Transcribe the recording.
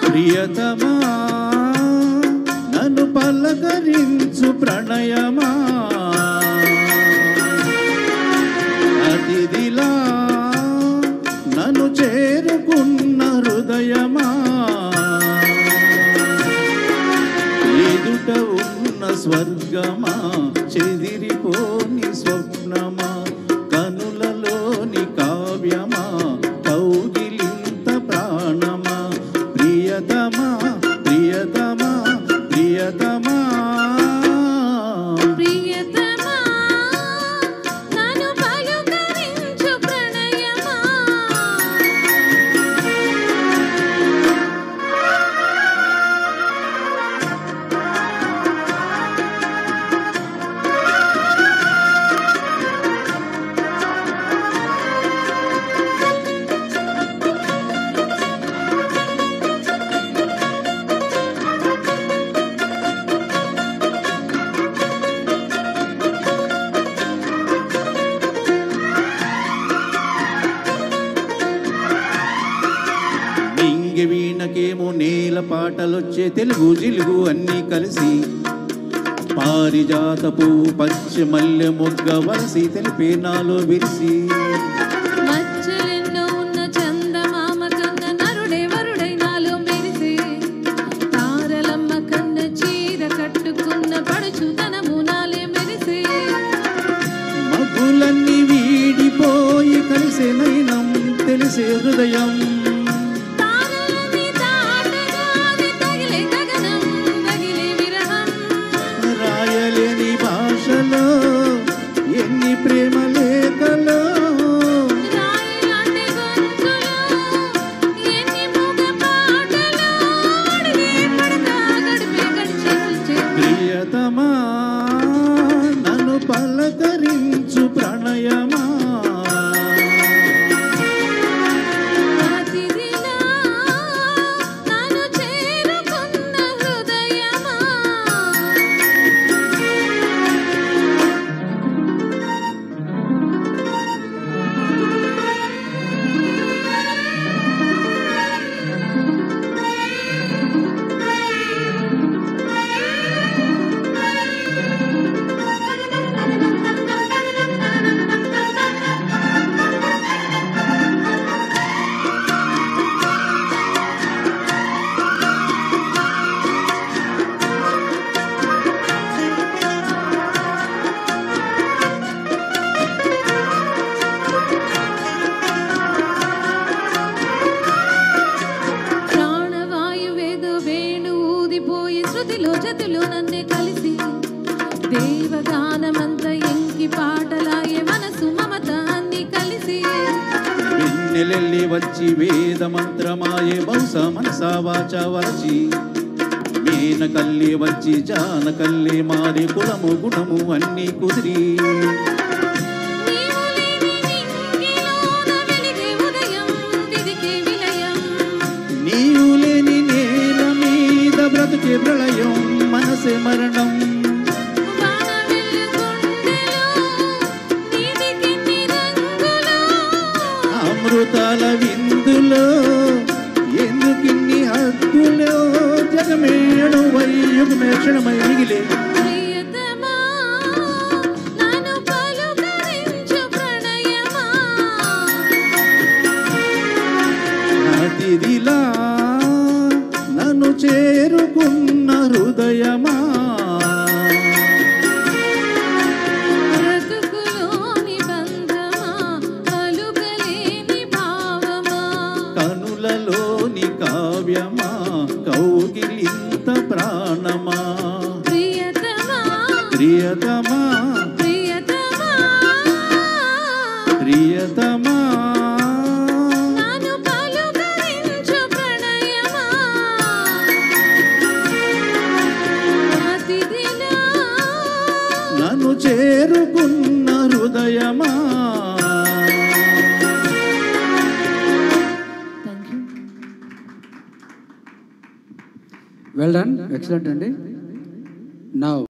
ప్రియతమా నన్ను పలకరించు ప్రణయమా అతిథిలా నన్ను చేరుకున్న హృదయమా ఎదుట ఉన్న స్వర్గమా చెదిరిపోని స్వప్నమా కనులలోని కావ్యమా కౌగిలింత ప్రాణమా ప్రియతమా ప్రియతమా ప్రియతమా ప్రియతమా నన్ను పలుకరించు ప్రణయమా వీణకేమో నేల పాటలొచ్చే తెలుగు జిలుగు అన్నీ కలిసి పారిజాత పువ్వు పచ్చ మల్లె మొగ్గ వలసి తెలిపే నాలో విరిసి మచ్చలెన్నో ఉన్న చందమామ కన్న నరుడే వరుడై నాలో మెరిసి తారలమ్మ కన్న చీర కట్టుకున్న పడుచుతనము నాలే మెరిసి మబ్బులన్నీ వీడిపోయి కలిసే నైనం తెలిసే హృదయం రాయలేని భాషలో ఎన్ని ప్రేమ లేఖలో ప్రియతమా నన్ను పలకరించు ప్రణయమా జతులు నన్నే కలిసి దేవగానమంత ఎంకి పాటలాయే మనసు మమత అన్ని కలిసి వెన్నెలెల్లి వచ్చి వేద మంత్రమాయే బహుశా మనసా వాచ వరచి మేన కల్లి వచ్చి జాన కల్లి మారి కులము గుణము అన్నీ కుదిరి నీవు లేని నేల మీద బ్రతుకే ప్రళయం మనసే మరణం అమృతాల విందులో ఎందుకిన్ని హద్దులో జగమేడు వయ్యుగమే క్షణమై మిగిలే అతిథిలా నన్ను చేరుకున్న హృదయమా కనులలోని కావ్యమా కౌగిలింత ప్రాణమా ప్రియతమా ప్రియతమా ప్రియతమా ప్రియతమా నన్ను పలుకరించు ప్రణయమా అతిథిలా నన్ను చేరుకున్న హృదయమా. Well done, excellent అండి. Now